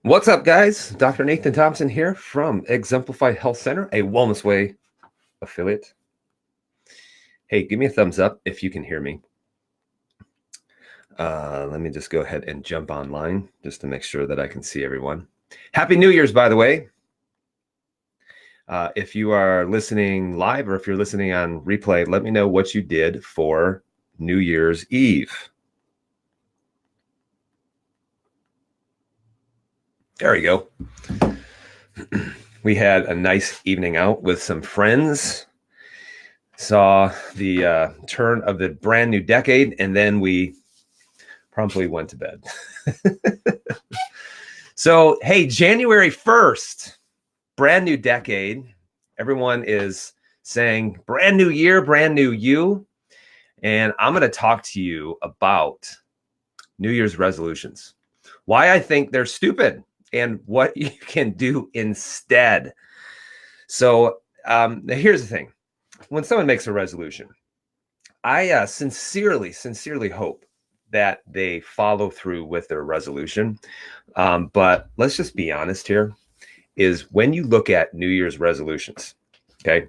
What's up, guys? Dr. Nathan Thompson here from Exemplify Health Center, a Wellness Way affiliate. Hey, give me a thumbs up if you can hear me. Let me just go ahead and jump online just to make sure that I can see everyone. Happy New Year's, by the way. If you are listening live or if you're listening on replay, let me know what you did for New Year's Eve. There we go. We had a nice evening out with some friends, saw the turn of the brand new decade, and then we promptly went to bed. So, hey, January 1st, brand new decade. Everyone is saying brand new year, brand new you. And I'm going to talk to you about New Year's resolutions, why I think they're stupid, and what you can do instead. So here's the thing. When someone makes a resolution, I sincerely hope that they follow through with their resolution. But let's just be honest here, is when you look at New Year's resolutions, okay,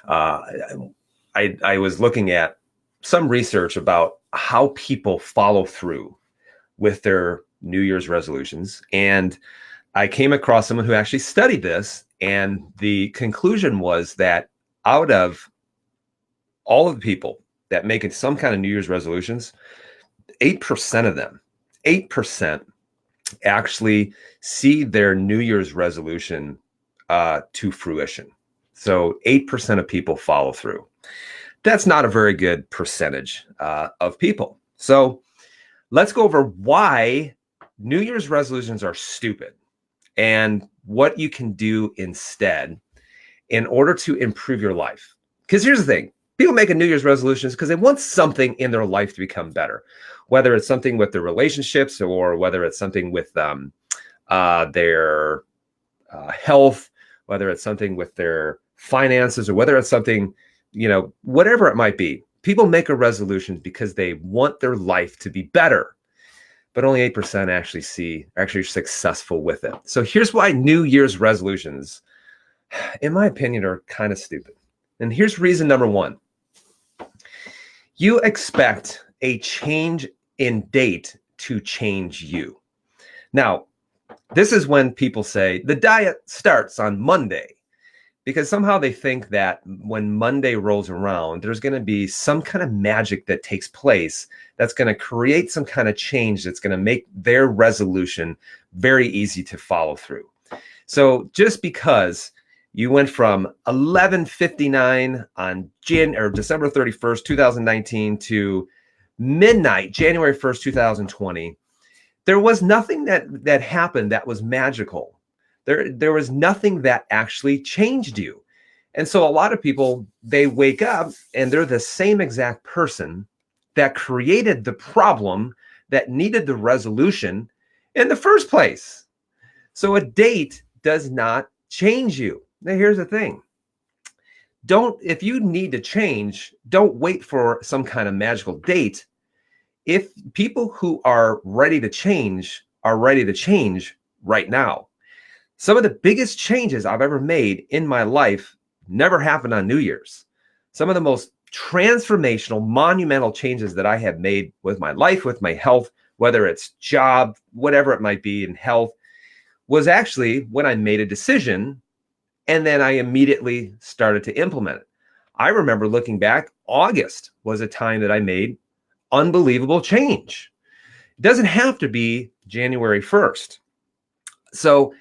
I was looking at some research about how people follow through with their New Year's resolutions. And I came across someone who actually studied this. And the conclusion was that out of all of the people that make it some kind of New Year's resolutions, 8% of them, 8% actually see their New Year's resolution to fruition. So 8% of people follow through. That's not a very good percentage of people. So let's go over why New Year's resolutions are stupid and what you can do instead in order to improve your life. Because here's the thing. People make a New Year's resolutions because they want something in their life to become better, whether it's something with their relationships or whether it's something with their health, whether it's something with their finances, or whether it's something, whatever it might be. People make a resolution because they want their life to be better, but only 8% actually are successful with it. So here's why New Year's resolutions, in my opinion, are kind of stupid. And here's reason number one. You expect a change in date to change you. Now, this is when people say the diet starts on Monday, because somehow they think that when Monday rolls around, there's going to be some kind of magic that takes place that's going to create some kind of change that's going to make their resolution very easy to follow through. So just because you went from 11:59 on December 31st, 2019 to midnight, January 1st, 2020, there was nothing that happened that was magical. There was nothing that actually changed you. And so a lot of people, they wake up and they're the same exact person that created the problem that needed the resolution in the first place. So a date does not change you. Now, here's the thing. If you need to change, don't wait for some kind of magical date. If people who are ready to change are ready to change right now. Some of the biggest changes I've ever made in my life never happened on New Year's. Some of the most transformational, monumental changes that I have made with my life, with my health, whether it's job, whatever it might be in health, was actually when I made a decision and then I immediately started to implement it. I remember looking back, August was a time that I made unbelievable change. It doesn't have to be January 1st. So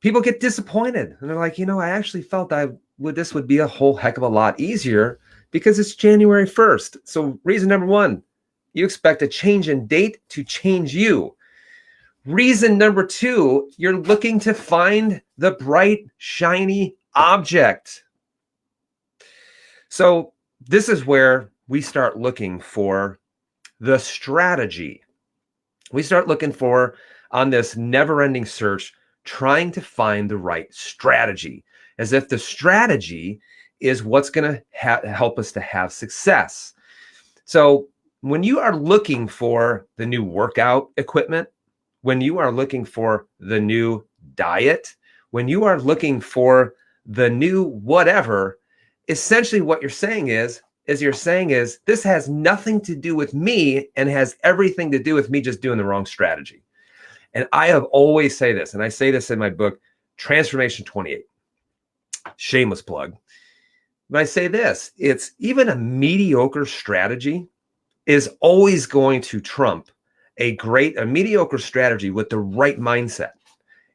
people get disappointed and they're like, I actually felt this would be a whole heck of a lot easier because it's January 1st. So reason number one, you expect a change in date to change you. Reason number two, you're looking to find the bright, shiny object. So this is where we start looking for the strategy. We start looking for, on this never-ending search, trying to find the right strategy, as if the strategy is what's going to help us to have success. So when you are looking for the new workout equipment, when you are looking for the new diet, when you are looking for the new whatever, essentially what you're saying is this has nothing to do with me and has everything to do with me just doing the wrong strategy. And I have always say this, and I say this in my book, Transformation 28. Shameless plug. But I say this, it's even a mediocre strategy is always going to trump a mediocre strategy with the right mindset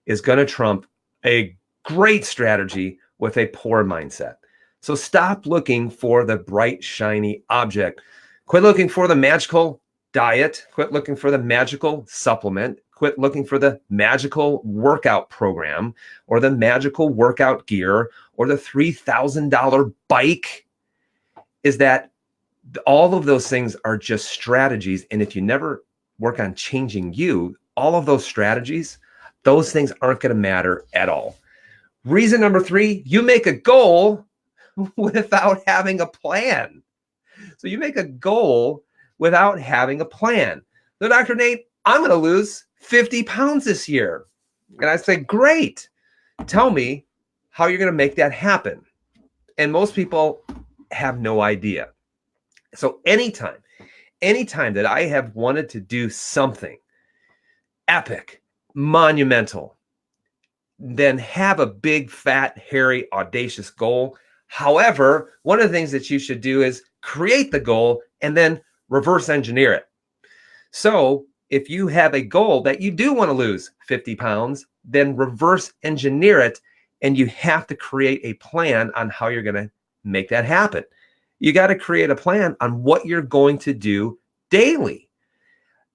is going to trump a great strategy with a poor mindset. So stop looking for the bright, shiny object. Quit looking for the magical diet. Quit looking for the magical supplement. Quit looking for the magical workout program or the magical workout gear or the $3,000 bike. Is that all of those things are just strategies. And if you never work on changing you, all of those strategies, those things aren't going to matter at all. Reason number 3, you make a goal without having a plan. So you make a goal without having a plan. So Dr. Nate, I'm going to lose 50 pounds this year. And I say, great. Tell me how you're going to make that happen. And most people have no idea. So anytime that I have wanted to do something epic, monumental, then have a big, fat, hairy, audacious goal. However, one of the things that you should do is create the goal and then reverse engineer it. So if you have a goal that you do want to lose 50 pounds, then reverse engineer it, and you have to create a plan on how you're going to make that happen. You got to create a plan on what you're going to do daily,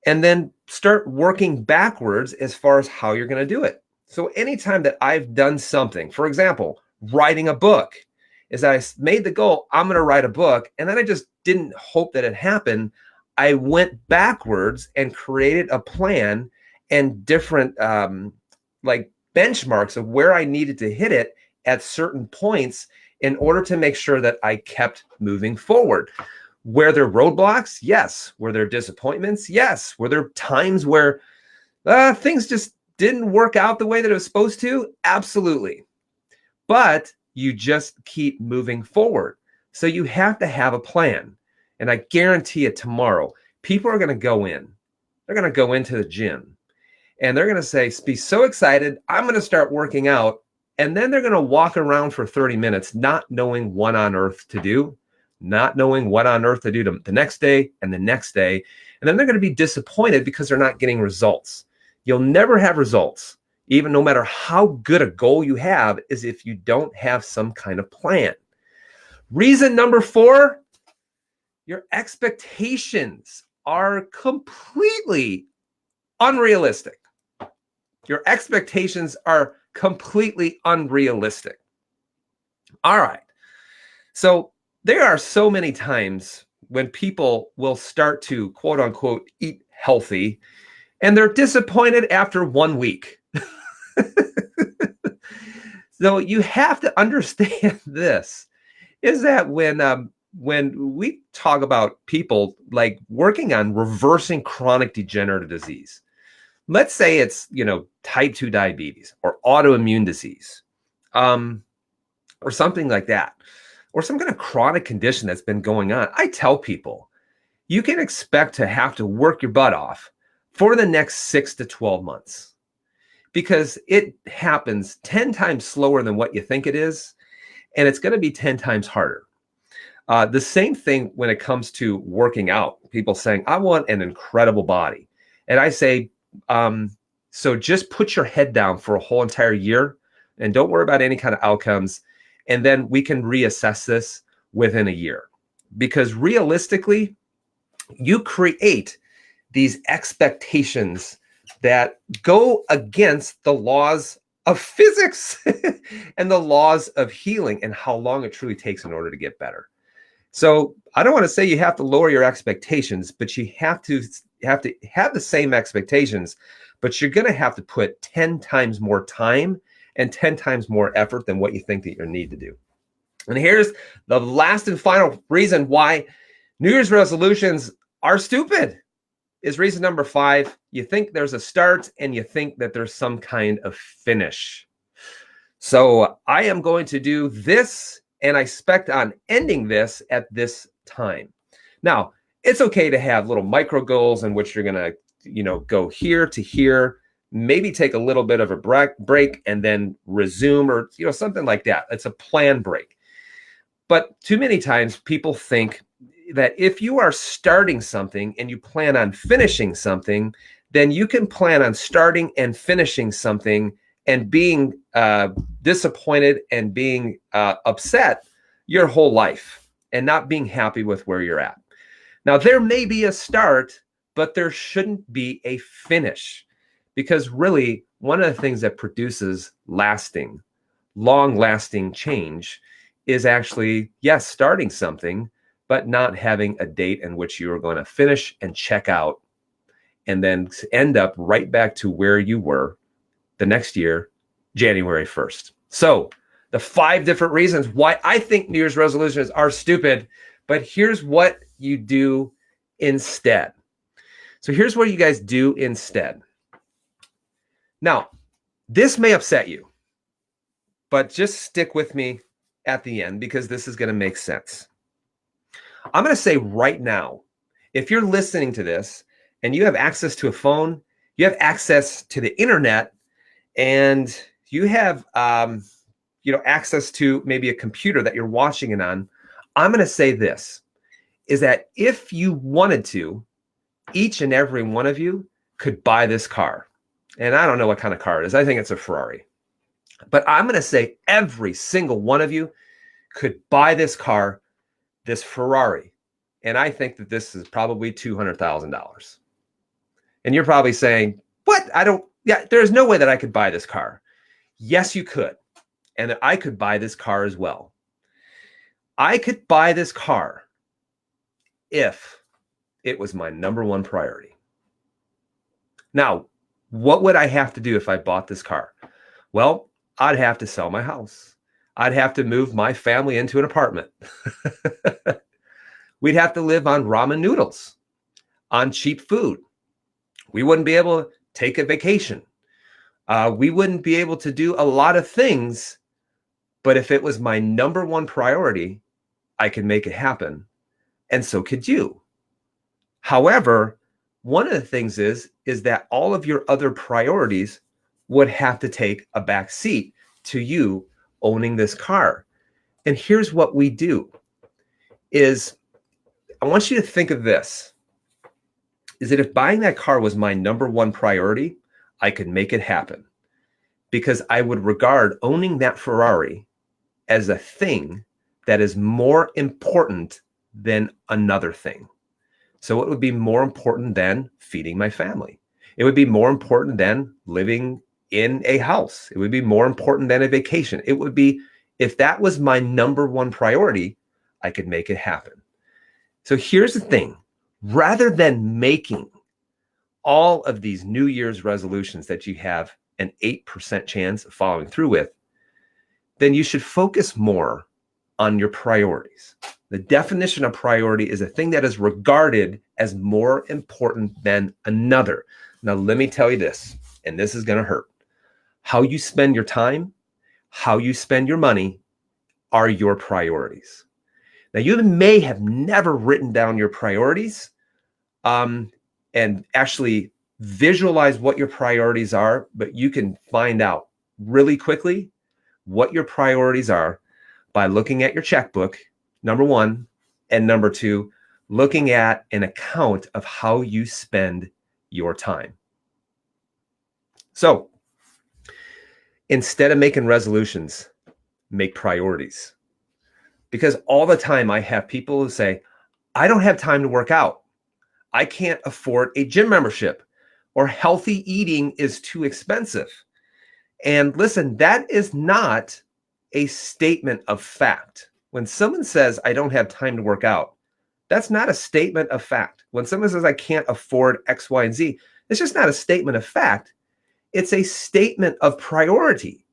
and then start working backwards as far as how you're going to do it. So anytime that I've done something, for example, writing a book, is I made the goal, I'm going to write a book, and then I just didn't hope that it happened. I went backwards and created a plan and different like benchmarks of where I needed to hit it at certain points in order to make sure that I kept moving forward. Were there roadblocks? Yes. Were there disappointments? Yes. Were there times where things just didn't work out the way that it was supposed to? Absolutely. But you just keep moving forward. So you have to have a plan. And I guarantee you tomorrow, people are going to go in. They're going to go into the gym. And they're going to say, be so excited, I'm going to start working out. And then they're going to walk around for 30 minutes, not knowing what on earth to do, not knowing what on earth to do the next day and the next day. And then they're going to be disappointed because they're not getting results. You'll never have results, even no matter how good a goal you have, is if you don't have some kind of plan. Reason number 4, your expectations are completely unrealistic. Your expectations are completely unrealistic. All right. So there are so many times when people will start to quote unquote eat healthy and they're disappointed after 1 week. So you have to understand this, is that when we talk about people like working on reversing chronic degenerative disease, let's say it's, type 2 diabetes or autoimmune disease, or something like that, or some kind of chronic condition that's been going on. I tell people, you can expect to have to work your butt off for the next 6 to 12 months because it happens 10 times slower than what you think it is, and it's going to be 10 times harder. The same thing when it comes to working out. People saying, I want an incredible body. And I say, so just put your head down for a whole entire year and don't worry about any kind of outcomes. And then we can reassess this within a year. Because realistically, you create these expectations that go against the laws of physics and the laws of healing and how long it truly takes in order to get better. So I don't want to say you have to lower your expectations, but you have to have the same expectations, but you're going to have to put 10 times more time and 10 times more effort than what you think that you need to do. And here's the last and final reason why New Year's resolutions are stupid. is reason number 5. You think there's a start and you think that there's some kind of finish. So I am going to do this, and I expect on ending this at this time. Now, it's okay to have little micro goals in which you're going to, go here to here, maybe take a little bit of a break and then resume, or, something like that. It's a plan break. But too many times people think that if you are starting something and you plan on finishing something, then you can plan on starting and finishing something and being disappointed and being upset your whole life and not being happy with where you're at. Now, there may be a start, but there shouldn't be a finish, because really one of the things that produces long-lasting change is actually, yes, starting something, but not having a date in which you are going to finish and check out and then end up right back to where you were the next year, January 1st. So the 5 different reasons why I think New Year's resolutions are stupid, but here's what you do instead. So here's what you guys do instead. Now, this may upset you, but just stick with me at the end, because this is going to make sense. I'm going to say right now, if you're listening to this and you have access to a phone, you have access to the internet, and you have access to maybe a computer that you're watching it on, I'm going to say this, is that if you wanted to, each and every one of you could buy this car. And I don't know what kind of car it is. I think it's a Ferrari. But I'm going to say every single one of you could buy this car, this Ferrari. And I think that this is probably $200,000. And you're probably saying, what? There's no way that I could buy this car. Yes, you could. And I could buy this car as well. I could buy this car if it was my number one priority. Now, what would I have to do if I bought this car? Well, I'd have to sell my house. I'd have to move my family into an apartment. We'd have to live on ramen noodles, on cheap food. We wouldn't be able to take a vacation. We wouldn't be able to do a lot of things. But if it was my number one priority, I could make it happen. And so could you. However, one of the things is that all of your other priorities would have to take a back seat to you owning this car. And here's what we do is, I want you to think of this, is that if buying that car was my number one priority, I could make it happen, because I would regard owning that Ferrari as a thing that is more important than another thing. So it would be more important than feeding my family. It would be more important than living in a house. It would be more important than a vacation. It would be, if that was my number one priority, I could make it happen. So here's the thing, rather than making all of these New Year's resolutions that you have an 8% chance of following through with, then you should focus more on your priorities. The definition of priority is a thing that is regarded as more important than another. Now, let me tell you this, and this is going to hurt. How you spend your time, how you spend your money are your priorities. Now, you may have never written down your priorities and actually visualize what your priorities are, but you can find out really quickly what your priorities are by looking at your checkbook, number one, and number two, looking at an account of how you spend your time. So instead of making resolutions, make priorities. Because all the time I have people who say, I don't have time to work out. I can't afford a gym membership, or healthy eating is too expensive. And listen, that is not a statement of fact. When someone says, I don't have time to work out, that's not a statement of fact. When someone says, I can't afford X, Y, and Z, it's just not a statement of fact. It's a statement of priority.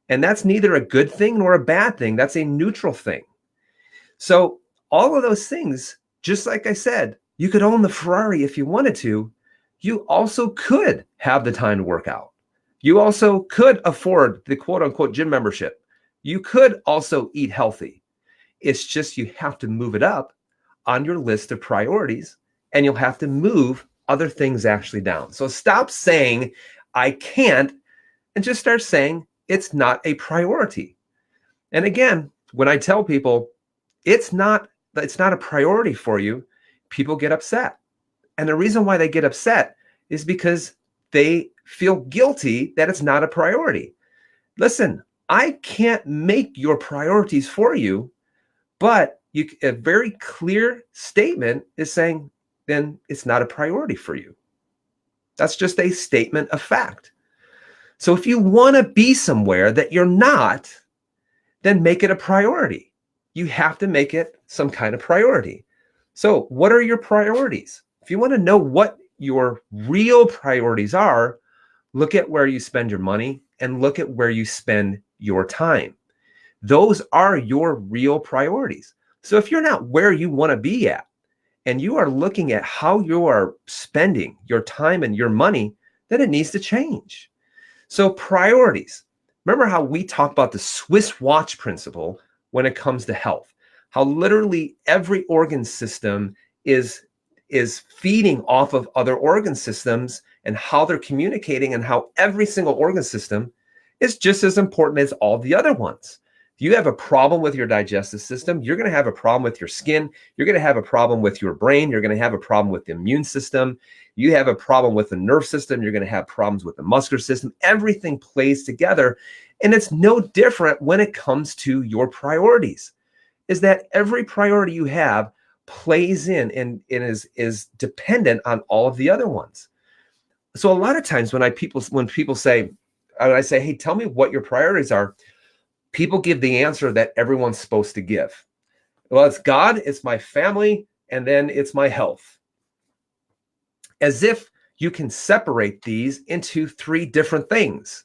And that's neither a good thing nor a bad thing. That's a neutral thing. So all of those things, just like I said, you could own the Ferrari if you wanted to, you also could have the time to work out. You also could afford the quote unquote gym membership. You could also eat healthy. It's just you have to move it up on your list of priorities, and you'll have to move other things actually down. So stop saying, I can't, and just start saying, it's not a priority. And again, when I tell people it's not a priority for you, people get upset. And the reason why they get upset is because they feel guilty that it's not a priority. Listen, I can't make your priorities for you, but a very clear statement is saying, then it's not a priority for you. That's just a statement of fact. So if you want to be somewhere that you're not, then make it a priority. You have to make it some kind of priority. So what are your priorities? If you want to know what your real priorities are, look at where you spend your money and look at where you spend your time. Those are your real priorities. So if you're not where you want to be at, and you are looking at how you are spending your time and your money, then it needs to change. So priorities. Remember how we talk about the Swiss watch principle when it comes to health, how literally every organ system is feeding off of other organ systems and how they're communicating, and how every single organ system is just as important as all the other ones. If you have a problem with your digestive system, you're going to have a problem with your skin. You're going to have a problem with your brain. You're going to have a problem with the immune system. You have a problem with the nerve system. You're going to have problems with the muscular system. Everything plays together. And it's no different when it comes to your priorities, is that every priority you have plays in and is dependent on all of the other ones. So a lot of times when people say, I say, hey, tell me what your priorities are, people give the answer that everyone's supposed to give. Well, it's God, it's my family, and then it's my health. As if you can separate these into three different things.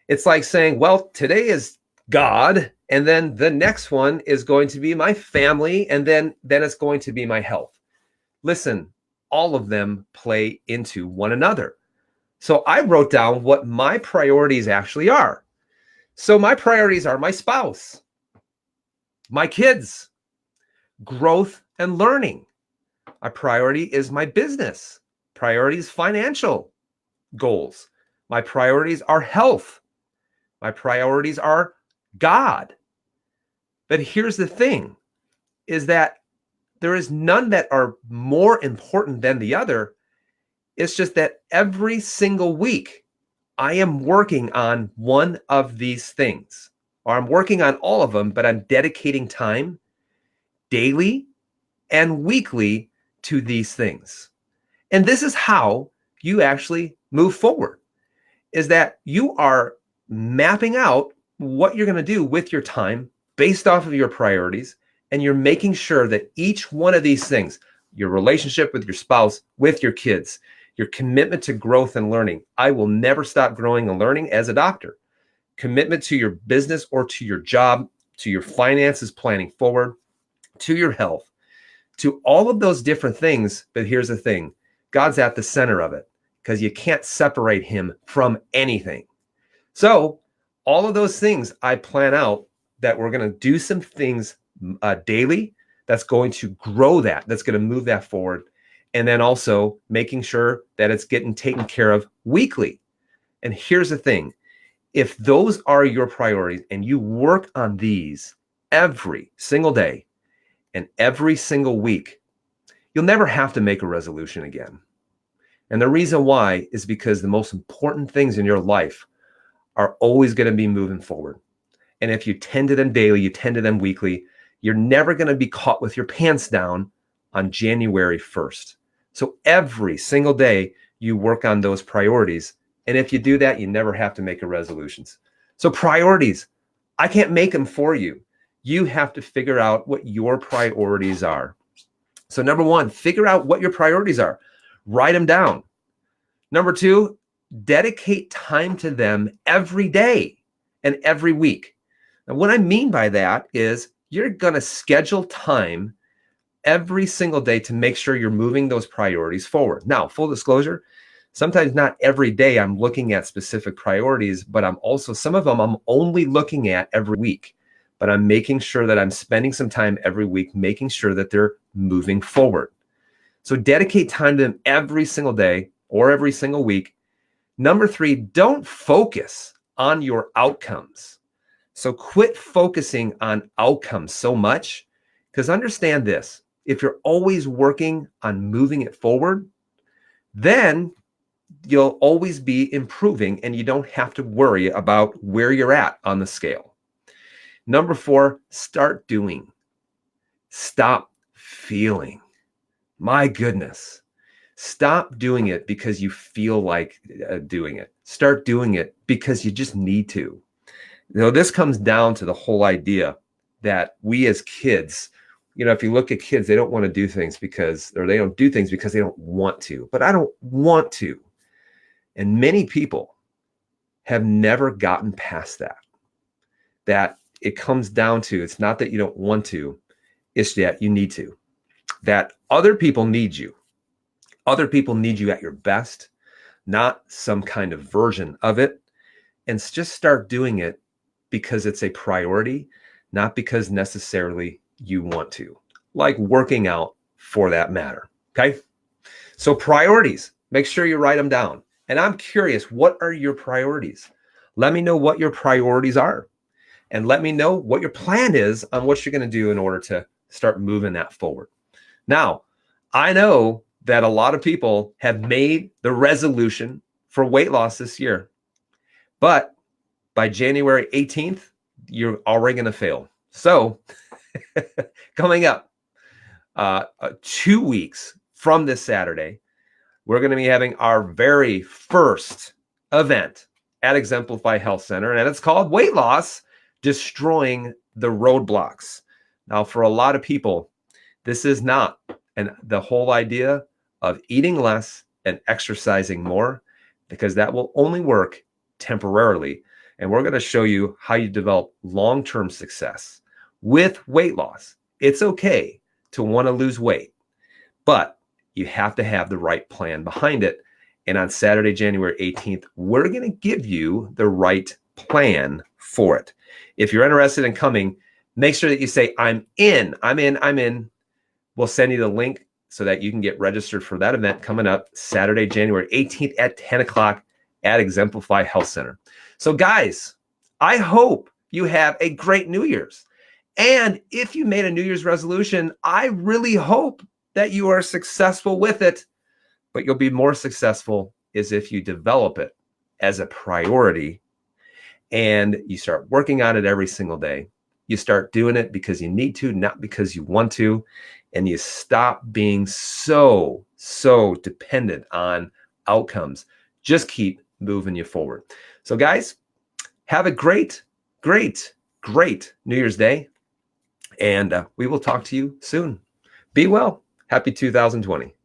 It's like saying, well, today is God, and then the next one is going to be my family, and then it's going to be my health. Listen, all of them play into one another. So I wrote down what my priorities actually are. So my priorities are my spouse, my kids, growth and learning. My priority is my business. Priority is financial goals. My priorities are health. My priorities are God. But here's the thing, is that there is none that are more important than the other. It's just that every single week, I am working on one of these things, or I'm working on all of them, but I'm dedicating time daily and weekly to these things. And this is how you actually move forward, is that you are mapping out what you're going to do with your time based off of your priorities, and you're making sure that each one of these things, your relationship with your spouse, with your kids, your commitment to growth and learning. I will never stop growing and learning as a doctor. Commitment to your business or to your job, to your finances, planning forward, to your health, to all of those different things. But here's the thing, God's at the center of it, because you can't separate him from anything. So all of those things I plan out, that we're going to do some things daily that's going to grow that's going to move that forward. And then also making sure that it's getting taken care of weekly. And here's the thing, if those are your priorities and you work on these every single day and every single week, you'll never have to make a resolution again. And the reason why is because the most important things in your life are always going to be moving forward. And if you tend to them daily, you tend to them weekly, you're never going to be caught with your pants down on January 1st. So every single day you work on those priorities. And if you do that, you never have to make a resolutions. So priorities, I can't make them for you. You have to figure out what your priorities are. So number one, figure out what your priorities are. Write them down. Number two, dedicate time to them every day and every week. And what I mean by that is you're going to schedule time every single day to make sure you're moving those priorities forward. Now, full disclosure, sometimes not every day I'm looking at specific priorities, but some of them I'm only looking at every week. But I'm making sure that I'm spending some time every week, making sure that they're moving forward. So dedicate time to them every single day or every single week. Number 3, don't focus on your outcomes. So quit focusing on outcomes so much, because understand this, if you're always working on moving it forward, then you'll always be improving and you don't have to worry about where you're at on the scale. Number 4, start doing. Stop feeling. My goodness. Stop doing it because you feel like doing it. Start doing it because you just need to. This comes down to the whole idea that we as kids, if you look at kids, they don't want to do things they don't do things because they don't want to. But I don't want to. And many people have never gotten past that. That it comes down to, it's not that you don't want to, it's that you need to. That other people need you. Other people need you at your best, not some kind of version of it. And just start doing it because it's a priority, not because necessarily you want to, like working out for that matter. Okay. So priorities, make sure you write them down. And I'm curious, what are your priorities? Let me know what your priorities are. And let me know what your plan is on what you're going to do in order to start moving that forward. Now, I know that a lot of people have made the resolution for weight loss this year, but by January 18th, you're already going to fail. So coming up 2 weeks from this Saturday, we're going to be having our very first event at Exemplify Health Center, and it's called Weight Loss, Destroying the Roadblocks. Now, for a lot of people, this is not the whole idea of eating less and exercising more, because that will only work temporarily. And we're going to show you how you develop long-term success with weight loss. It's okay to want to lose weight, but you have to have the right plan behind it. And on Saturday, January 18th, we're going to give you the right plan for it. If you're interested in coming, make sure that you say, I'm in. We'll send you the link so that you can get registered for that event coming up Saturday, January 18th at 10 o'clock at Exemplify Health Center. So guys, I hope you have a great New Year's. And if you made a New Year's resolution, I really hope that you are successful with it. But you'll be more successful is if you develop it as a priority and you start working on it every single day. You start doing it because you need to, not because you want to. And you stop being so dependent on outcomes. Just keep moving you forward. So guys, have a great New Year's Day. And we will talk to you soon. Be well. Happy 2020.